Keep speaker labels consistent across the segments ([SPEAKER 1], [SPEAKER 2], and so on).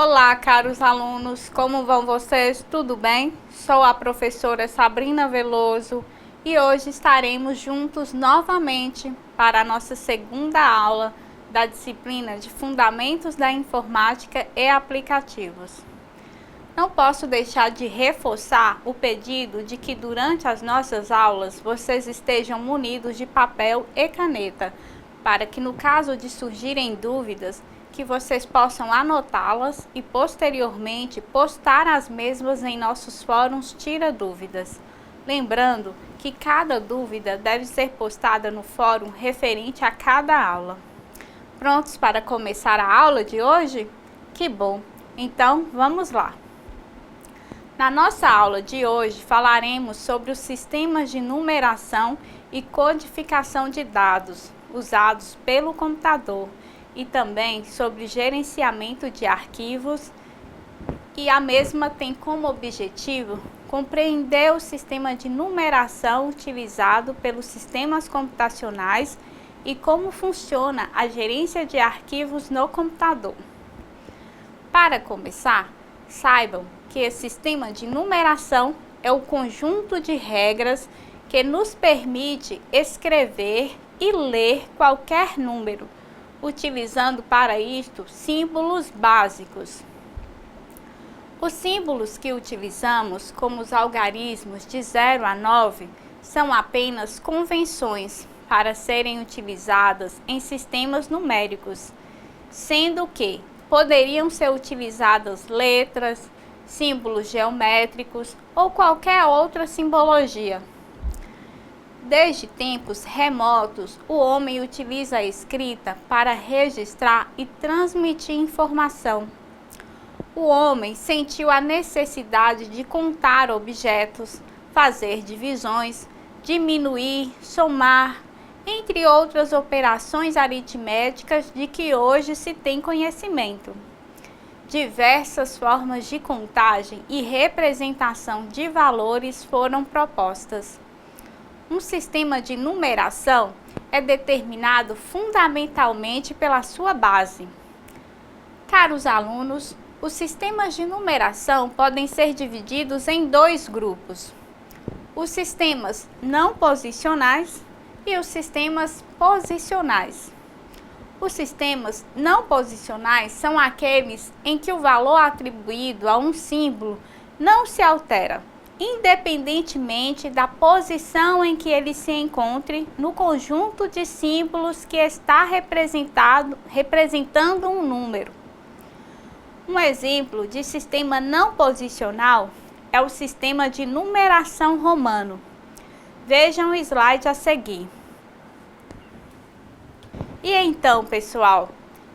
[SPEAKER 1] Olá, caros alunos, como vão vocês? Tudo bem? Sou a professora Sabrina Veloso e hoje estaremos juntos novamente para a nossa segunda aula da disciplina de Fundamentos da Informática e Aplicativos. Não posso deixar de reforçar o pedido de que durante as nossas aulas vocês estejam munidos de papel e caneta, para que no caso de surgirem dúvidas, que vocês possam anotá-las e posteriormente postar as mesmas em nossos fóruns Tira Dúvidas. Lembrando que cada dúvida deve ser postada no fórum referente a cada aula. Prontos para começar a aula de hoje? Que bom! Então, vamos lá! Na nossa aula de hoje, falaremos sobre os sistemas de numeração e codificação de dados usados pelo computador e também sobre gerenciamento de arquivos, e a mesma tem como objetivo compreender o sistema de numeração utilizado pelos sistemas computacionais e como funciona a gerência de arquivos no computador. Para começar, saibam que o sistema de numeração é o conjunto de regras que nos permite escrever e ler qualquer número, utilizando para isto símbolos básicos. Os símbolos que utilizamos, como os algarismos de 0 a 9, são apenas convenções para serem utilizadas em sistemas numéricos, sendo que poderiam ser utilizadas letras, símbolos geométricos ou qualquer outra simbologia. Desde tempos remotos, o homem utiliza a escrita para registrar e transmitir informação. O homem sentiu a necessidade de contar objetos, fazer divisões, diminuir, somar, entre outras operações aritméticas de que hoje se tem conhecimento. Diversas formas de contagem e representação de valores foram propostas. Um sistema de numeração é determinado fundamentalmente pela sua base. Caros alunos, os sistemas de numeração podem ser divididos em dois grupos: os sistemas não posicionais e os sistemas posicionais. Os sistemas não posicionais são aqueles em que o valor atribuído a um símbolo não se altera, independentemente da posição em que ele se encontre no conjunto de símbolos que está representando um número. Um exemplo de sistema não posicional é o sistema de numeração romano. Vejam o slide a seguir. E então, pessoal,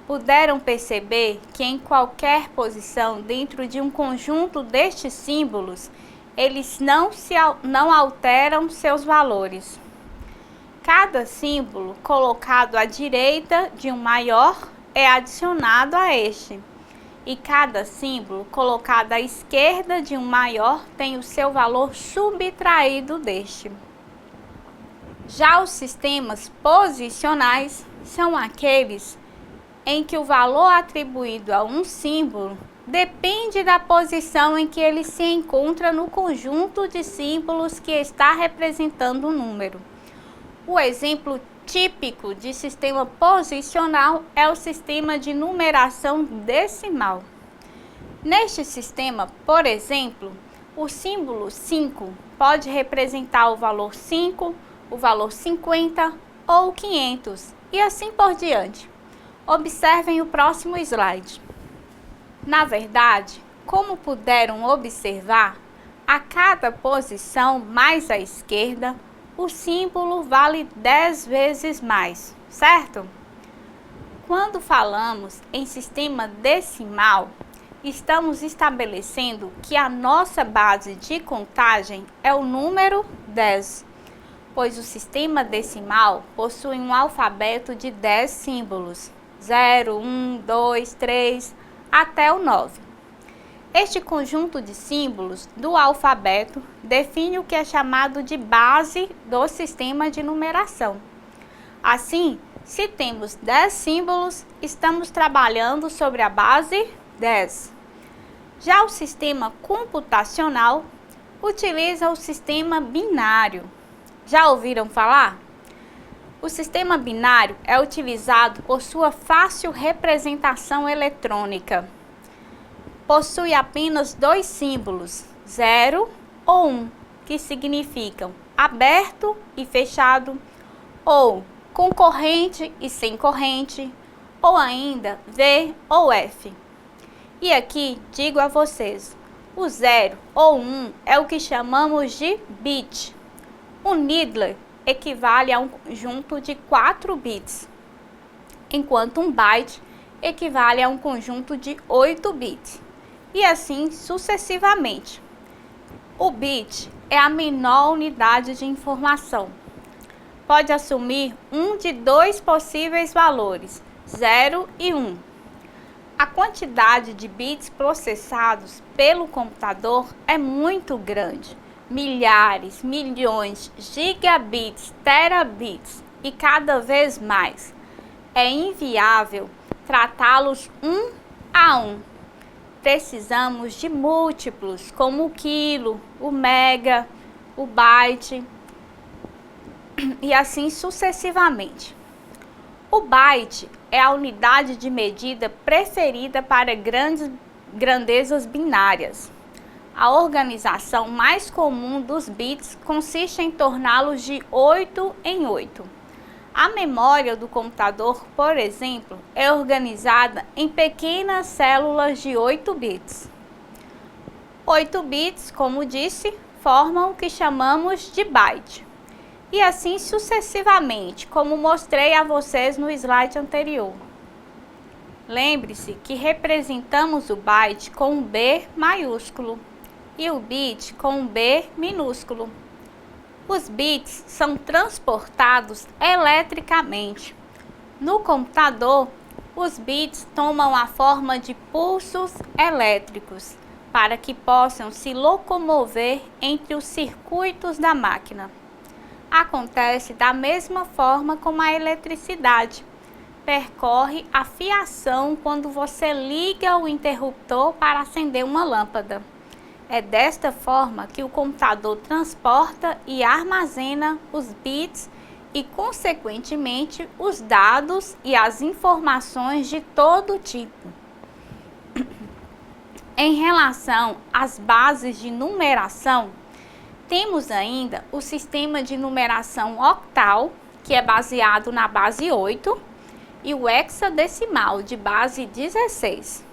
[SPEAKER 1] puderam perceber que em qualquer posição dentro de um conjunto destes símbolos, eles não alteram seus valores. Cada símbolo colocado à direita de um maior é adicionado a este, e cada símbolo colocado à esquerda de um maior tem o seu valor subtraído deste. Já os sistemas posicionais são aqueles em que o valor atribuído a um símbolo depende da posição em que ele se encontra no conjunto de símbolos que está representando um número. O exemplo típico de sistema posicional é o sistema de numeração decimal. Neste sistema, por exemplo, o símbolo 5 pode representar o valor 5, o valor 50 ou 500 e assim por diante. Observem o próximo slide. Na verdade, como puderam observar, a cada posição mais à esquerda, o símbolo vale 10 vezes mais, certo? Quando falamos em sistema decimal, estamos estabelecendo que a nossa base de contagem é o número 10, pois o sistema decimal possui um alfabeto de 10 símbolos, 0, 1, 2, 3, até o 9. Este conjunto de símbolos do alfabeto define o que é chamado de base do sistema de numeração. Assim, se temos 10 símbolos, estamos trabalhando sobre a base 10. Já o sistema computacional utiliza o sistema binário. Já ouviram falar? O sistema binário é utilizado por sua fácil representação eletrônica. Possui apenas dois símbolos, 0 ou 1, que significam aberto e fechado, ou com corrente e sem corrente, ou ainda V ou F. E aqui digo a vocês, o 0 ou 1 é o que chamamos de bit. O needler equivale a um conjunto de 4 bits, enquanto um byte equivale a um conjunto de 8 bits, e assim sucessivamente. O bit é a menor unidade de informação. Pode assumir um de dois possíveis valores, 0 e 1. A quantidade de bits processados pelo computador é muito grande. Milhares, milhões, gigabits, terabits e cada vez mais. É inviável tratá-los um a um. Precisamos de múltiplos, como o quilo, o mega, o byte e assim sucessivamente. O byte é a unidade de medida preferida para grandezas binárias. A organização mais comum dos bits consiste em torná-los de 8 em 8. A memória do computador, por exemplo, é organizada em pequenas células de 8 bits. 8 bits, como disse, formam o que chamamos de byte. E assim sucessivamente, como mostrei a vocês no slide anterior. Lembre-se que representamos o byte com um B maiúsculo e o bit com um B minúsculo. Os bits são transportados eletricamente. No computador, os bits tomam a forma de pulsos elétricos para que possam se locomover entre os circuitos da máquina. Acontece da mesma forma como a eletricidade. Percorre a fiação quando você liga o interruptor para acender uma lâmpada. É desta forma que o computador transporta e armazena os bits e, consequentemente, os dados e as informações de todo tipo. Em relação às bases de numeração, temos ainda o sistema de numeração octal, que é baseado na base 8, e o hexadecimal, de base 16.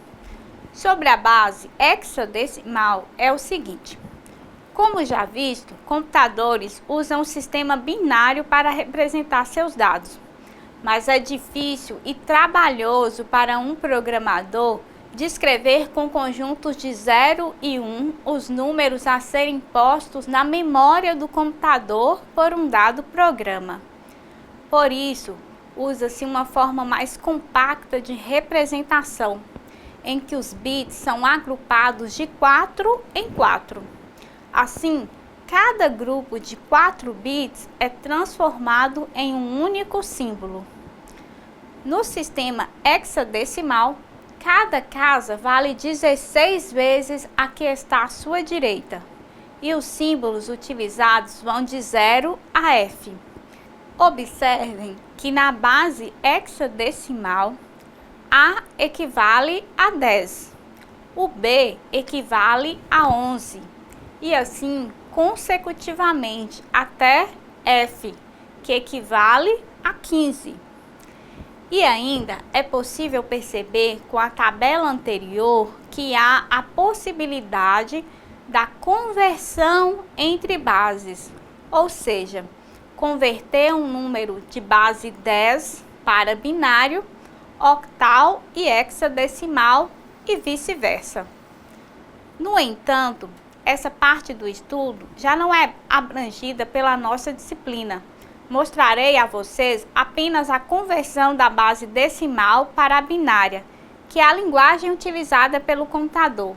[SPEAKER 1] Sobre a base hexadecimal é o seguinte: como já visto, computadores usam o sistema binário para representar seus dados, mas é difícil e trabalhoso para um programador descrever com conjuntos de 0 e 1 os números a serem postos na memória do computador por um dado programa. Por isso, usa-se uma forma mais compacta de representação, em que os bits são agrupados de 4 em 4. Assim, cada grupo de 4 bits é transformado em um único símbolo. No sistema hexadecimal, cada casa vale 16 vezes a que está à sua direita, e os símbolos utilizados vão de 0 a F. Observem que na base hexadecimal, A equivale a 10, o B equivale a 11, e assim consecutivamente até F, que equivale a 15. E ainda é possível perceber com a tabela anterior que há a possibilidade da conversão entre bases, ou seja, converter um número de base 10 para binário, octal e hexadecimal e vice-versa. No entanto, essa parte do estudo já não é abrangida pela nossa disciplina. Mostrarei a vocês apenas a conversão da base decimal para a binária, que é a linguagem utilizada pelo computador.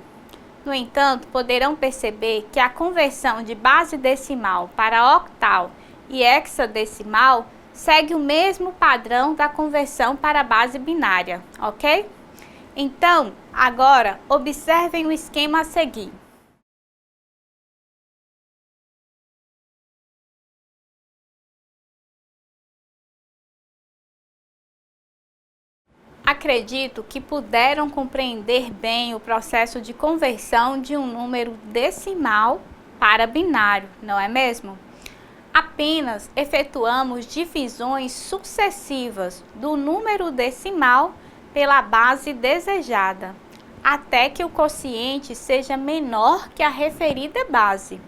[SPEAKER 1] No entanto, poderão perceber que a conversão de base decimal para octal e hexadecimal segue o mesmo padrão da conversão para a base binária, ok? Então, agora, observem o esquema a seguir. Acredito que puderam compreender bem o processo de conversão de um número decimal para binário, não é mesmo? Apenas efetuamos divisões sucessivas do número decimal pela base desejada, até que o quociente seja menor que a referida base.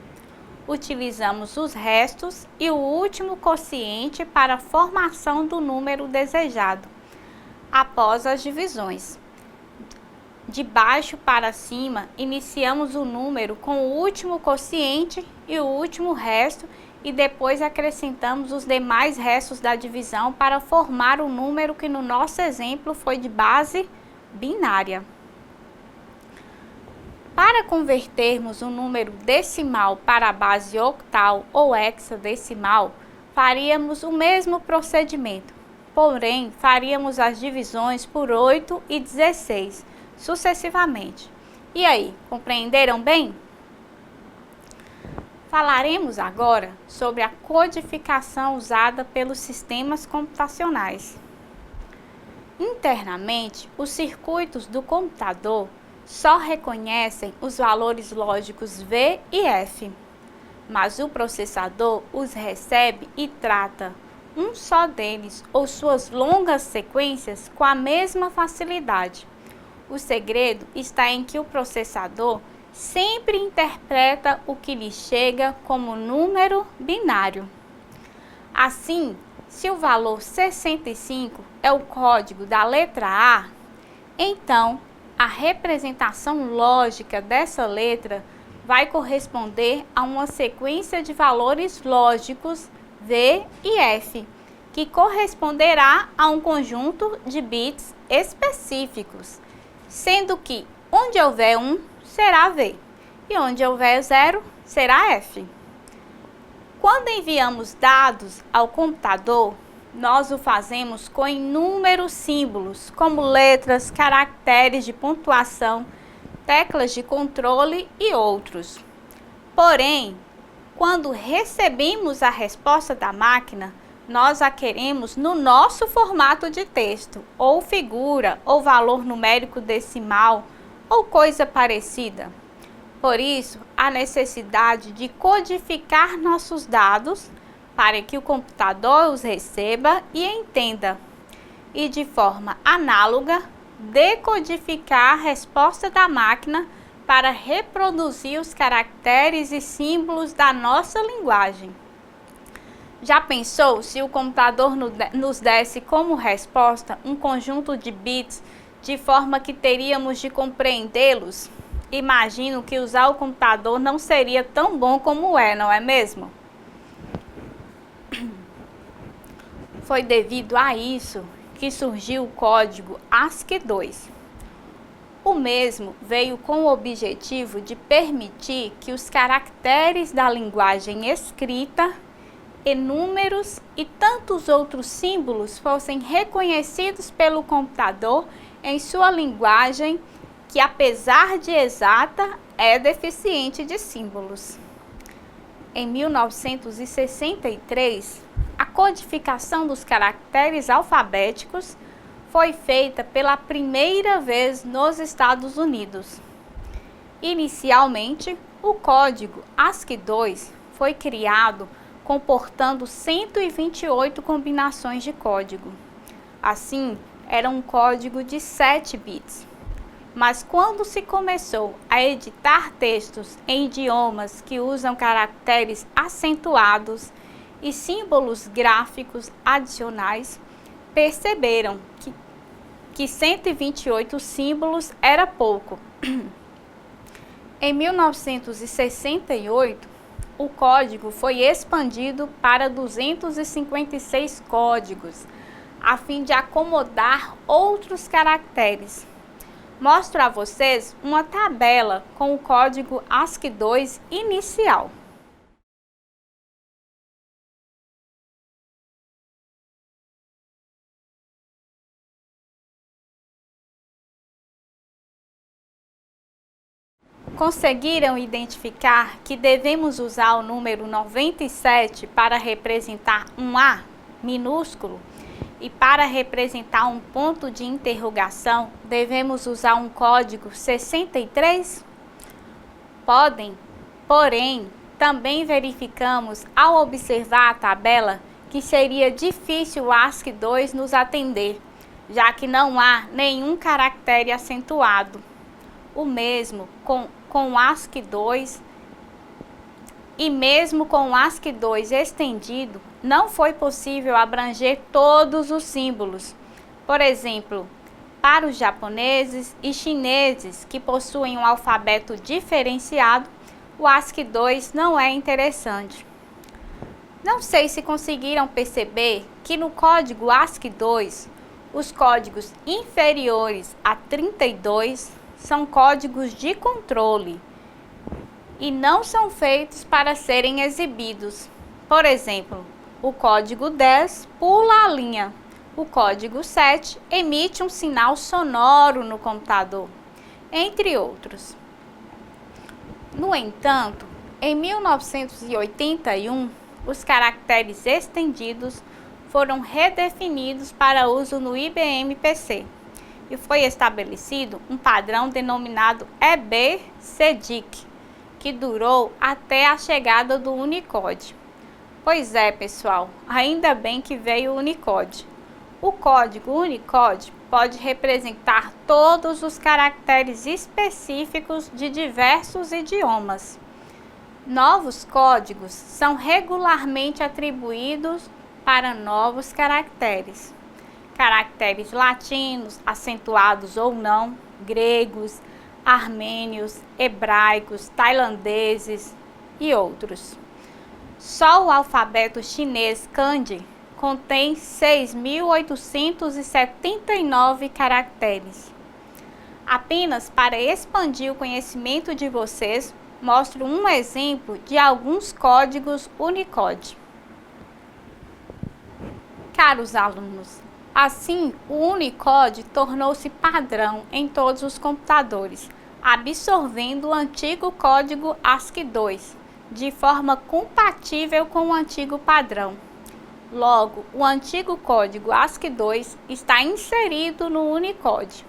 [SPEAKER 1] Utilizamos os restos e o último quociente para a formação do número desejado, após as divisões. De baixo para cima, iniciamos o número com o último quociente e o último resto e depois acrescentamos os demais restos da divisão para formar o número que no nosso exemplo foi de base binária. Para convertermos um número decimal para a base octal ou hexadecimal, faríamos o mesmo procedimento, porém faríamos as divisões por 8 e 16, sucessivamente. E aí, compreenderam bem? Falaremos agora sobre a codificação usada pelos sistemas computacionais. Internamente, os circuitos do computador só reconhecem os valores lógicos V e F, mas o processador os recebe e trata um só deles ou suas longas sequências com a mesma facilidade. O segredo está em que o processador sempre interpreta o que lhe chega como número binário. Assim, se o valor 65 é o código da letra A, então a representação lógica dessa letra vai corresponder a uma sequência de valores lógicos V e F, que corresponderá a um conjunto de bits específicos, sendo que onde houver 1 será V e onde houver 0 será F. Quando enviamos dados ao computador, nós o fazemos com inúmeros símbolos, como letras, caracteres de pontuação, teclas de controle e outros. Porém, quando recebemos a resposta da máquina, nós a queremos no nosso formato de texto, ou figura, ou valor numérico decimal, ou coisa parecida. Por isso, a necessidade de codificar nossos dados para que o computador os receba e entenda, e de forma análoga, decodificar a resposta da máquina para reproduzir os caracteres e símbolos da nossa linguagem. Já pensou se o computador nos desse como resposta um conjunto de bits de forma que teríamos de compreendê-los? Imagino que usar o computador não seria tão bom como é, não é mesmo? Foi devido a isso que surgiu o código ASCII-2. O mesmo veio com o objetivo de permitir que os caracteres da linguagem escrita e números e tantos outros símbolos fossem reconhecidos pelo computador em sua linguagem, que apesar de exata, é deficiente de símbolos. Em 1963, a codificação dos caracteres alfabéticos foi feita pela primeira vez nos Estados Unidos. Inicialmente, o código ASCII-2 foi criado comportando 128 combinações de código. Assim, era um código de 7 bits. Mas quando se começou a editar textos em idiomas que usam caracteres acentuados e símbolos gráficos adicionais, perceberam que 128 símbolos era pouco. Em 1968, o código foi expandido para 256 códigos, a fim de acomodar outros caracteres. Mostro a vocês uma tabela com o código ASCII-2 inicial. Conseguiram identificar que devemos usar o número 97 para representar um A minúsculo? E para representar um ponto de interrogação, devemos usar um código 63? Podem, porém, também verificamos ao observar a tabela que seria difícil o ASCII2 nos atender, já que não há nenhum caractere acentuado. O mesmo com o ASCII2, e mesmo com o ASCII2 estendido, não foi possível abranger todos os símbolos. Por exemplo, para os japoneses e chineses que possuem um alfabeto diferenciado, o ASCII2 não é interessante. Não sei se conseguiram perceber que no código ASCII2, os códigos inferiores a 32 são códigos de controle e não são feitos para serem exibidos. Por exemplo, o código 10 pula a linha, o código 7 emite um sinal sonoro no computador, entre outros. No entanto, em 1981, os caracteres estendidos foram redefinidos para uso no IBM PC e foi estabelecido um padrão denominado EBCDIC, que durou até a chegada do Unicode. Pois é, pessoal, ainda bem que veio o Unicode. O código Unicode pode representar todos os caracteres específicos de diversos idiomas. Novos códigos são regularmente atribuídos para novos caracteres. Caracteres latinos, acentuados ou não, gregos, armênios, hebraicos, tailandeses e outros. Só o alfabeto chinês Kanji contém 6.879 caracteres. Apenas para expandir o conhecimento de vocês, mostro um exemplo de alguns códigos Unicode. Caros alunos, assim o Unicode tornou-se padrão em todos os computadores, absorvendo o antigo código ASCII2, de forma compatível com o antigo padrão. Logo, o antigo código ASCII2 está inserido no Unicode.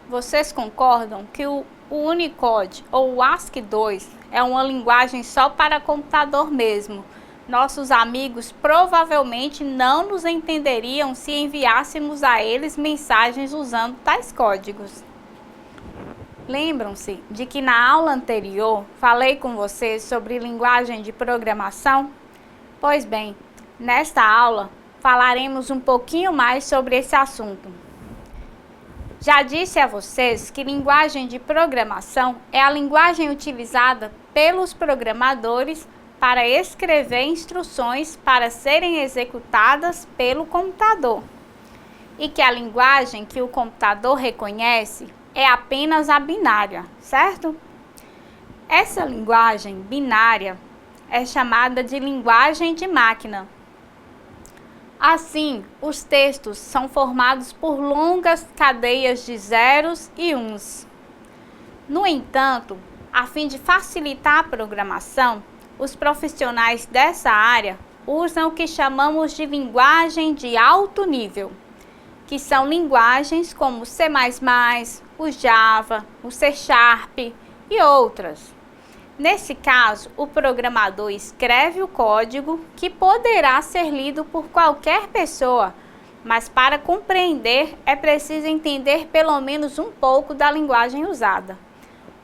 [SPEAKER 1] Vocês concordam que o Unicode ou o ASCII2 é uma linguagem só para computador mesmo? Nossos amigos provavelmente não nos entenderiam se enviássemos a eles mensagens usando tais códigos. Lembram-se de que na aula anterior falei com vocês sobre linguagem de programação? Pois bem, nesta aula falaremos um pouquinho mais sobre esse assunto. Já disse a vocês que linguagem de programação é a linguagem utilizada pelos programadores para escrever instruções para serem executadas pelo computador, e que a linguagem que o computador reconhece é apenas a binária, certo? Essa linguagem binária é chamada de linguagem de máquina. Assim, os textos são formados por longas cadeias de zeros e uns. No entanto, a fim de facilitar a programação, os profissionais dessa área usam o que chamamos de linguagem de alto nível, que são linguagens como o C++, o Java, o C# e outras. Nesse caso, o programador escreve o código que poderá ser lido por qualquer pessoa, mas para compreender é preciso entender pelo menos um pouco da linguagem usada.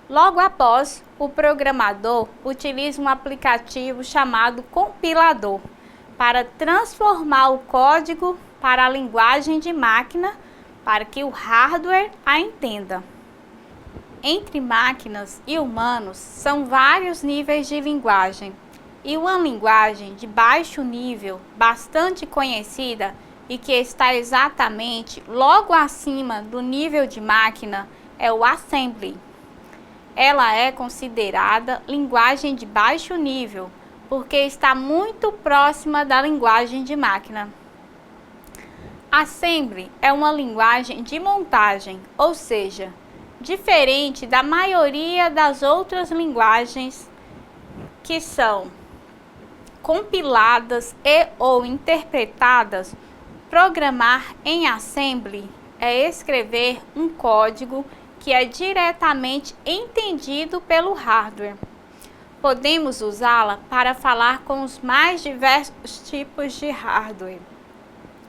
[SPEAKER 1] Logo após, o programador utiliza um aplicativo chamado compilador para transformar o código para a linguagem de máquina para que o hardware a entenda. Entre máquinas e humanos são vários níveis de linguagem, e uma linguagem de baixo nível, bastante conhecida e que está exatamente logo acima do nível de máquina, é o Assembly. Ela é considerada linguagem de baixo nível, porque está muito próxima da linguagem de máquina. Assembly é uma linguagem de montagem, ou seja, diferente da maioria das outras linguagens que são compiladas e ou interpretadas, programar em Assembly é escrever um código que é diretamente entendido pelo hardware. Podemos usá-la para falar com os mais diversos tipos de hardware,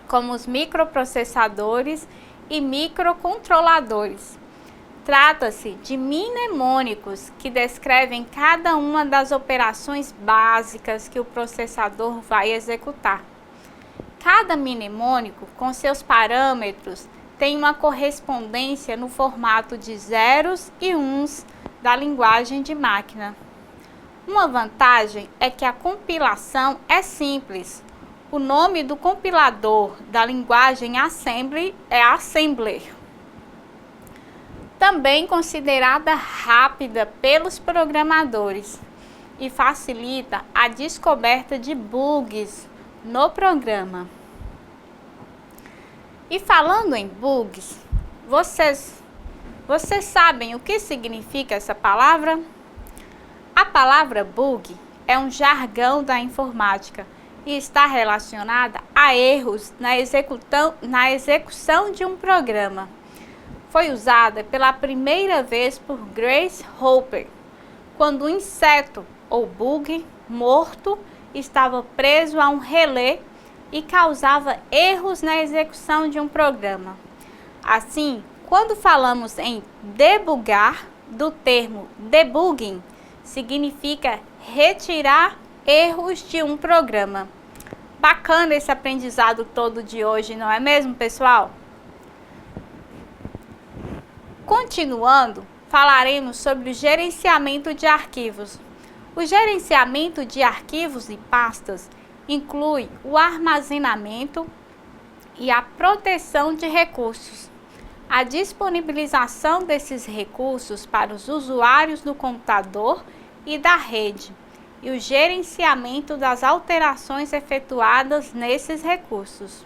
[SPEAKER 1] como os microprocessadores e microcontroladores. Trata-se de mnemônicos que descrevem cada uma das operações básicas que o processador vai executar. Cada mnemônico, com seus parâmetros, tem uma correspondência no formato de zeros e uns da linguagem de máquina. Uma vantagem é que a compilação é simples. O nome do compilador da linguagem Assembly é Assembler. Também considerada rápida pelos programadores e facilita a descoberta de bugs no programa. E falando em bugs, vocês sabem o que significa essa palavra? A palavra bug é um jargão da informática e está relacionada a erros na execução de um programa. Foi usada pela primeira vez por Grace Hopper, quando um inseto ou bug morto estava preso a um relé e causava erros na execução de um programa. Assim, quando falamos em debugar, do termo debugging, significa retirar erros de um programa. Bacana esse aprendizado todo de hoje, não é mesmo, pessoal? Continuando, falaremos sobre o gerenciamento de arquivos. O gerenciamento de arquivos e pastas inclui o armazenamento e a proteção de recursos, a disponibilização desses recursos para os usuários do computador e da rede, e o gerenciamento das alterações efetuadas nesses recursos.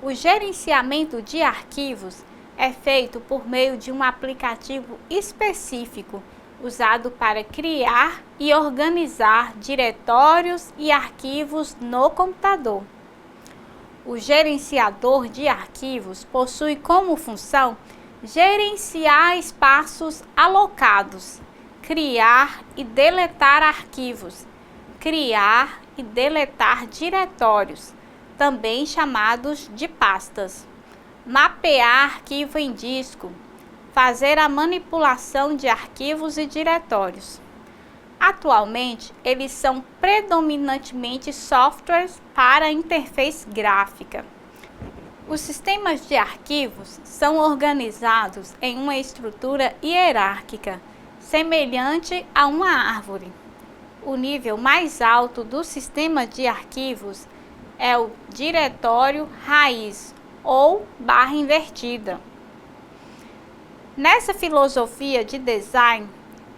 [SPEAKER 1] O gerenciamento de arquivos é feito por meio de um aplicativo específico usado para criar e organizar diretórios e arquivos no computador. O gerenciador de arquivos possui como função gerenciar espaços alocados, criar e deletar arquivos, criar e deletar diretórios, também chamados de pastas, mapear arquivo em disco, fazer a manipulação de arquivos e diretórios. Atualmente, eles são predominantemente softwares para interface gráfica. Os sistemas de arquivos são organizados em uma estrutura hierárquica, semelhante a uma árvore. O nível mais alto do sistema de arquivos é o diretório raiz ou barra invertida. Nessa filosofia de design,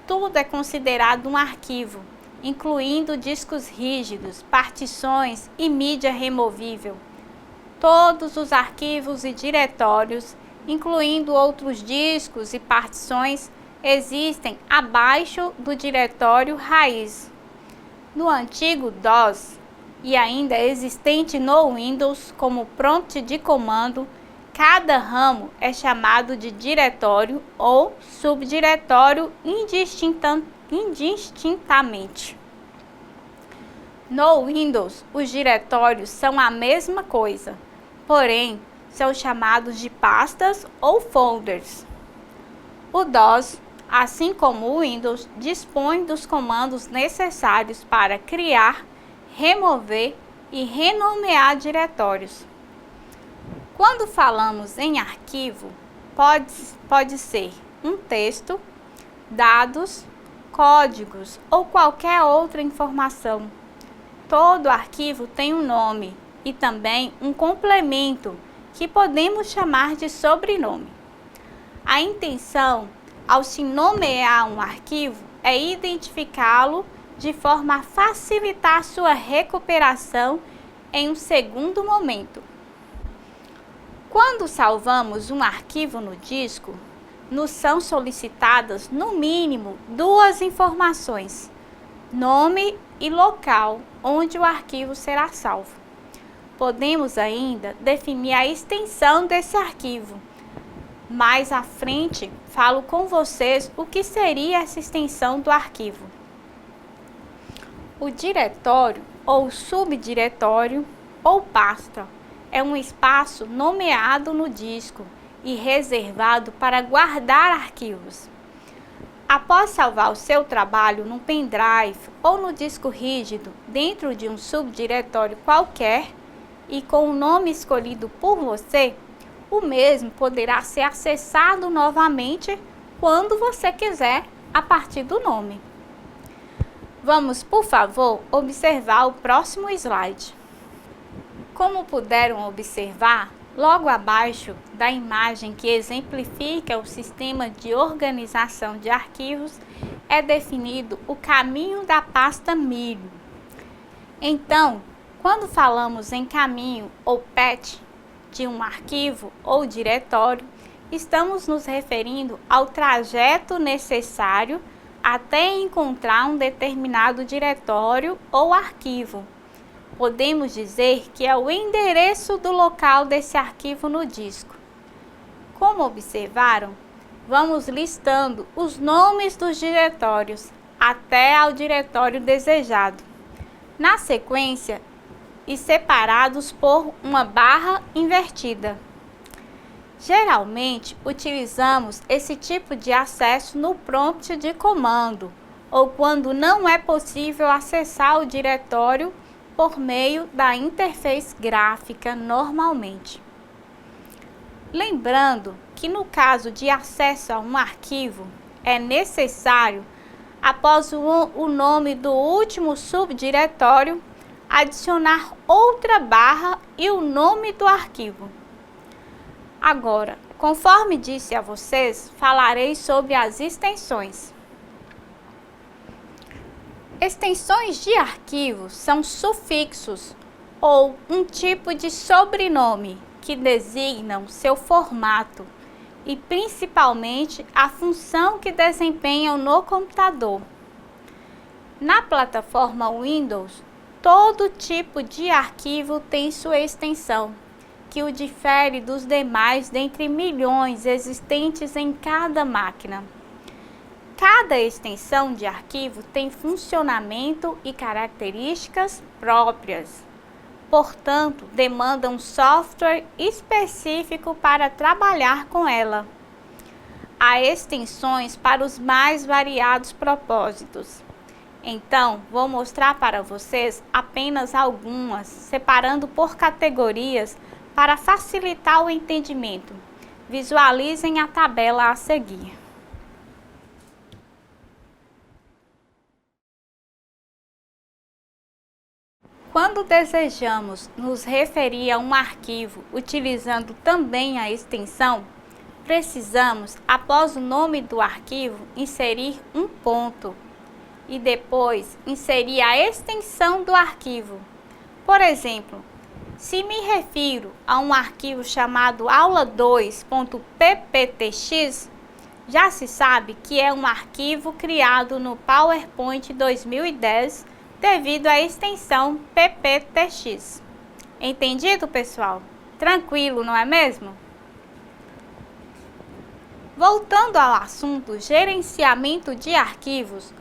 [SPEAKER 1] tudo é considerado um arquivo, incluindo discos rígidos, partições e mídia removível. Todos os arquivos e diretórios, incluindo outros discos e partições, existem abaixo do diretório raiz. No antigo DOS, e ainda existente no Windows como prompt de comando, cada ramo é chamado de diretório ou subdiretório indistintamente. No Windows, os diretórios são a mesma coisa, porém são chamados de pastas ou folders. O DOS, assim como o Windows, dispõe dos comandos necessários para criar, remover e renomear diretórios. Quando falamos em arquivo, pode ser um texto, dados, códigos ou qualquer outra informação. Todo arquivo tem um nome e também um complemento que podemos chamar de sobrenome. A intenção, ao se nomear um arquivo, é identificá-lo de forma a facilitar sua recuperação em um segundo momento. Quando salvamos um arquivo no disco, nos são solicitadas no mínimo duas informações: nome e local onde o arquivo será salvo. Podemos ainda definir a extensão desse arquivo. Mais à frente, falo com vocês o que seria essa extensão do arquivo. O diretório ou subdiretório ou pasta é um espaço nomeado no disco e reservado para guardar arquivos. Após salvar o seu trabalho no pendrive ou no disco rígido dentro de um subdiretório qualquer e com o nome escolhido por você, o mesmo poderá ser acessado novamente quando você quiser a partir do nome. Vamos, por favor, observar o próximo slide. Como puderam observar, logo abaixo da imagem que exemplifica o sistema de organização de arquivos, é definido o caminho da pasta milho. Então, quando falamos em caminho ou path de um arquivo ou diretório, estamos nos referindo ao trajeto necessário até encontrar um determinado diretório ou arquivo. Podemos dizer que é o endereço do local desse arquivo no disco. Como observaram, vamos listando os nomes dos diretórios até ao diretório desejado, na sequência e separados por uma barra invertida. Geralmente, utilizamos esse tipo de acesso no prompt de comando ou quando não é possível acessar o diretório por meio da interface gráfica normalmente. Lembrando que no caso de acesso a um arquivo, é necessário, após o nome do último subdiretório, adicionar outra barra e o nome do arquivo. Agora, conforme disse a vocês, falarei sobre as extensões. Extensões de arquivos são sufixos ou um tipo de sobrenome que designam seu formato e principalmente a função que desempenham no computador. Na plataforma Windows, todo tipo de arquivo tem sua extensão, que o difere dos demais dentre milhões existentes em cada máquina. Cada extensão de arquivo tem funcionamento e características próprias. Portanto, demanda um software específico para trabalhar com ela. Há extensões para os mais variados propósitos. Então, vou mostrar para vocês apenas algumas, separando por categorias para facilitar o entendimento. Visualizem a tabela a seguir. Quando desejamos nos referir a um arquivo utilizando também a extensão, precisamos, após o nome do arquivo, inserir um ponto e depois inserir a extensão do arquivo. Por exemplo, se me refiro a um arquivo chamado aula2.pptx, já se sabe que é um arquivo criado no PowerPoint 2010 devido à extensão pptx. Entendido, pessoal? Tranquilo, não é mesmo? Voltando ao assunto gerenciamento de arquivos,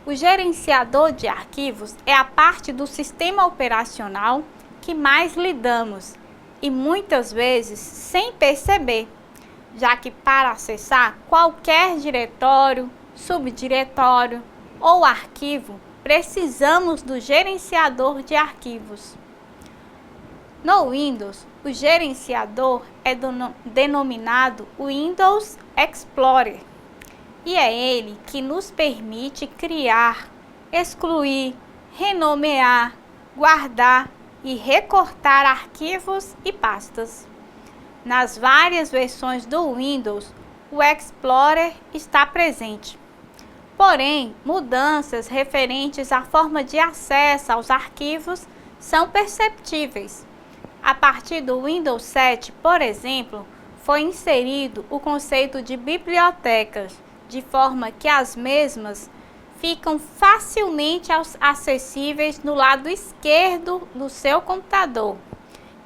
[SPEAKER 1] o gerenciador de arquivos é a parte do sistema operacional que mais lidamos e muitas vezes sem perceber, já que para acessar qualquer diretório, subdiretório ou arquivo, precisamos do gerenciador de arquivos. No Windows, o gerenciador é denominado Windows Explorer e é ele que nos permite criar, excluir, renomear, guardar e recortar arquivos e pastas. Nas várias versões do Windows, o Explorer está presente. Porém, mudanças referentes à forma de acesso aos arquivos são perceptíveis. A partir do Windows 7, por exemplo, foi inserido o conceito de bibliotecas, de forma que as mesmas ficam facilmente acessíveis no lado esquerdo do seu computador,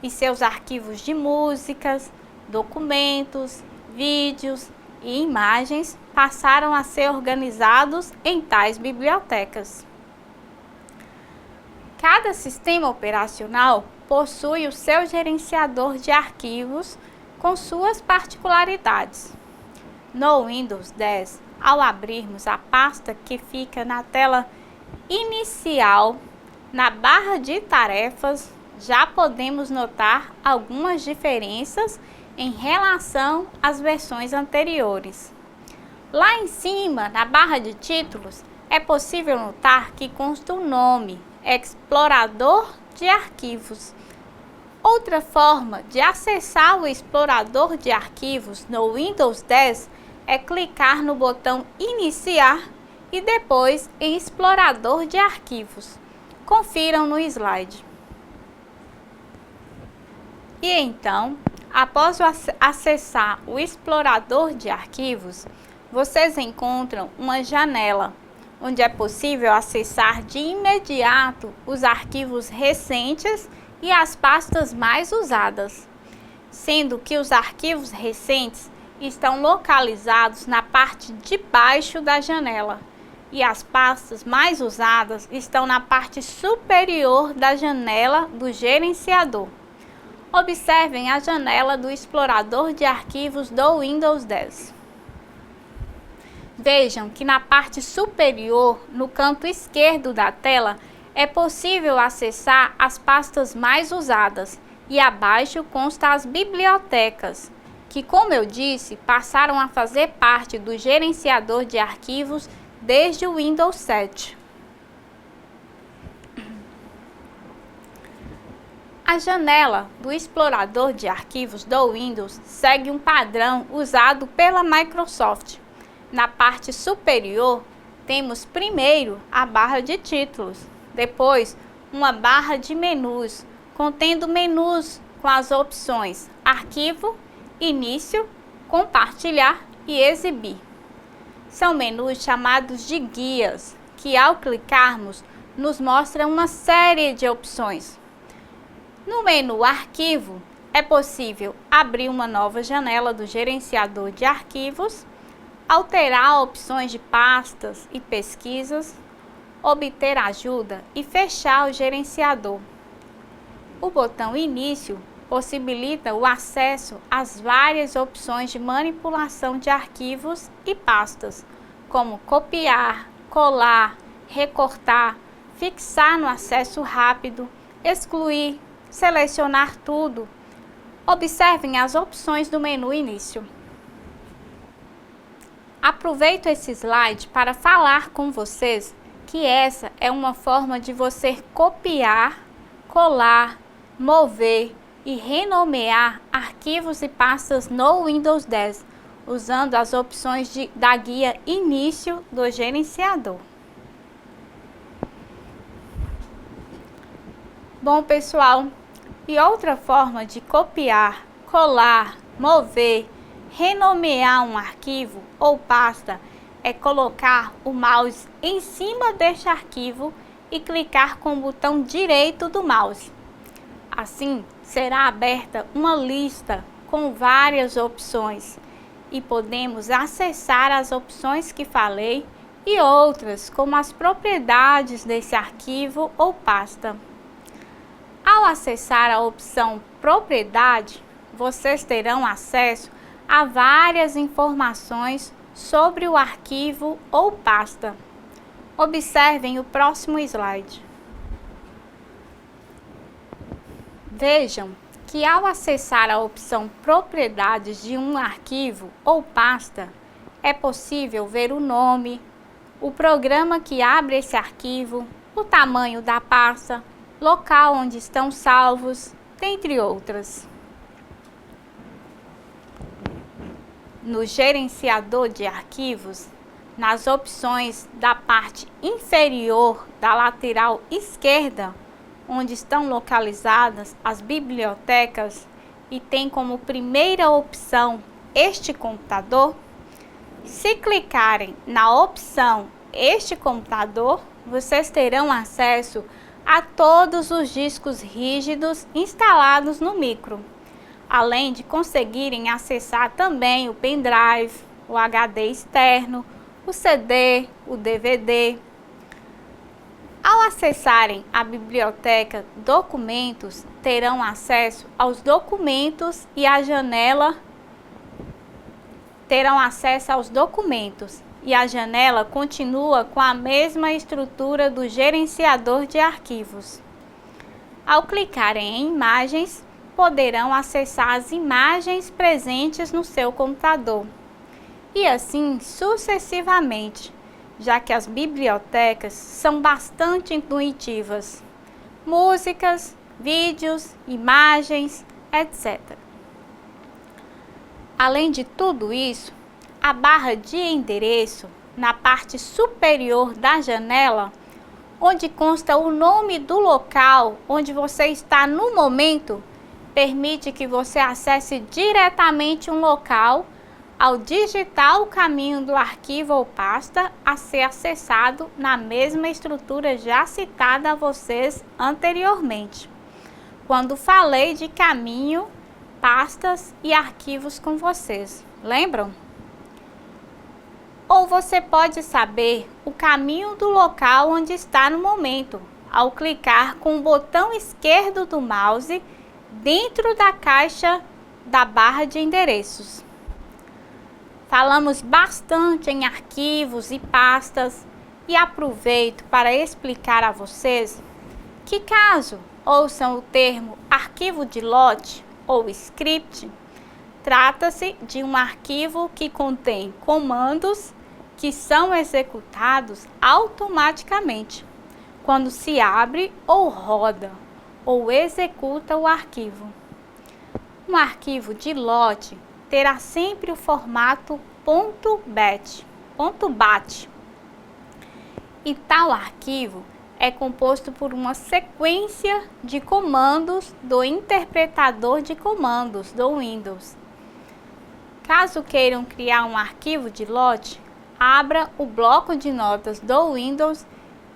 [SPEAKER 1] e seus arquivos de músicas, documentos, vídeos e imagens passaram a ser organizados em tais bibliotecas. Cada sistema operacional possui o seu gerenciador de arquivos com suas particularidades. No Windows 10, ao abrirmos a pasta que fica na tela inicial, na barra de tarefas, já podemos notar algumas diferenças em relação às versões anteriores. Lá em cima, na barra de títulos, é possível notar que consta o nome Explorador de Arquivos. Outra forma de acessar o explorador de arquivos no Windows 10 é clicar no botão Iniciar e depois em Explorador de Arquivos. Confiram no slide. E então, após acessar o explorador de arquivos, vocês encontram uma janela, onde é possível acessar de imediato os arquivos recentes e as pastas mais usadas, sendo que os arquivos recentes estão localizados na parte de baixo da janela e as pastas mais usadas estão na parte superior da janela do gerenciador. Observem a janela do explorador de arquivos do Windows 10. Vejam que na parte superior, no canto esquerdo da tela, é possível acessar as pastas mais usadas e abaixo consta as bibliotecas, que, como eu disse, passaram a fazer parte do gerenciador de arquivos desde o Windows 7. A janela do explorador de arquivos do Windows segue um padrão usado pela Microsoft. Na parte superior, temos primeiro a barra de títulos, depois uma barra de menus, contendo menus com as opções Arquivo, Início, Compartilhar e Exibir. São menus chamados de guias, que ao clicarmos nos mostram uma série de opções. No menu Arquivo, é possível abrir uma nova janela do gerenciador de arquivos, alterar opções de pastas e pesquisas, obter ajuda e fechar o gerenciador. O botão Início possibilita o acesso às várias opções de manipulação de arquivos e pastas, como copiar, colar, recortar, fixar no acesso rápido, excluir, selecionar tudo. Observem as opções do menu Início. Aproveito esse slide para falar com vocês que essa é uma forma de você copiar, colar, mover e renomear arquivos e pastas no Windows 10, usando as opções da guia Início do gerenciador. Bom, pessoal, e outra forma de copiar, colar, mover, renomear um arquivo ou pasta é colocar o mouse em cima deste arquivo e clicar com o botão direito do mouse. Assim, será aberta uma lista com várias opções e podemos acessar as opções que falei e outras, como as propriedades desse arquivo ou pasta. Ao acessar a opção Propriedade, vocês terão acesso a várias informações sobre o arquivo ou pasta. Observem o próximo slide. Vejam que ao acessar a opção Propriedades de um arquivo ou pasta, é possível ver o nome, o programa que abre esse arquivo, o tamanho da pasta, local onde estão salvos, dentre outras. No gerenciador de arquivos, nas opções da parte inferior da lateral esquerda, onde estão localizadas as bibliotecas, e tem como primeira opção este computador? Se clicarem na opção este computador, vocês terão acesso a todos os discos rígidos instalados no micro, além de conseguirem acessar também o pendrive, o HD externo, o CD, o DVD. Ao acessarem a biblioteca Documentos, terão acesso aos documentos e a janela continua com a mesma estrutura do gerenciador de arquivos. Ao clicarem em Imagens, poderão acessar as imagens presentes no seu computador. E assim sucessivamente, já que as bibliotecas são bastante intuitivas. Músicas, vídeos, imagens, etc. Além de tudo isso, a barra de endereço, na parte superior da janela, onde consta o nome do local onde você está no momento, permite que você acesse diretamente um local ao digitar o caminho do arquivo ou pasta a ser acessado na mesma estrutura já citada a vocês anteriormente, quando falei de caminho, pastas e arquivos com vocês. Lembram? Ou você pode saber o caminho do local onde está no momento, ao clicar com o botão esquerdo do mouse dentro da caixa da barra de endereços. Falamos bastante em arquivos e pastas e aproveito para explicar a vocês que, caso ouçam o termo arquivo de lote ou script, trata-se de um arquivo que contém comandos que são executados automaticamente quando se abre ou roda ou executa o arquivo. Um arquivo de lote terá sempre o formato .bat, e tal arquivo é composto por uma sequência de comandos do interpretador de comandos do Windows. Caso queiram criar um arquivo de lote, abra o bloco de notas do Windows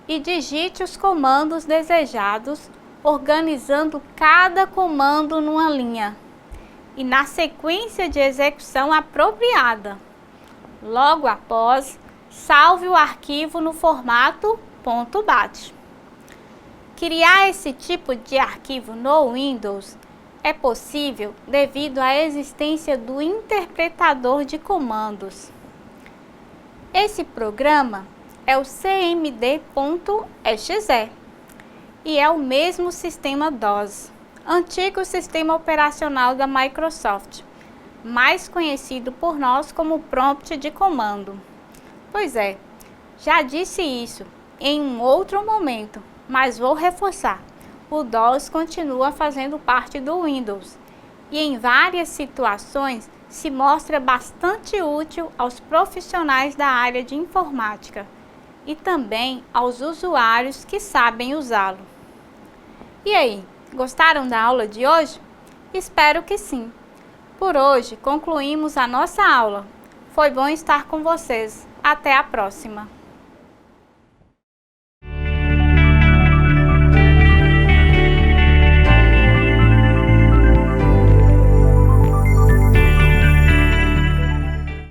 [SPEAKER 1] e digite os comandos desejados, organizando cada comando numa linha e na sequência de execução apropriada. Logo após, salve o arquivo no formato .bat. Criar esse tipo de arquivo no Windows é possível devido à existência do interpretador de comandos. Esse programa é o cmd.exe e é o mesmo sistema DOS, antigo sistema operacional da Microsoft, mais conhecido por nós como prompt de comando. Pois é, já disse isso em um outro momento, mas vou reforçar. O DOS continua fazendo parte do Windows e em várias situações se mostra bastante útil aos profissionais da área de informática e também aos usuários que sabem usá-lo. E aí, gostaram da aula de hoje? Espero que sim. Por hoje, concluímos a nossa aula. Foi bom estar com vocês. Até a próxima!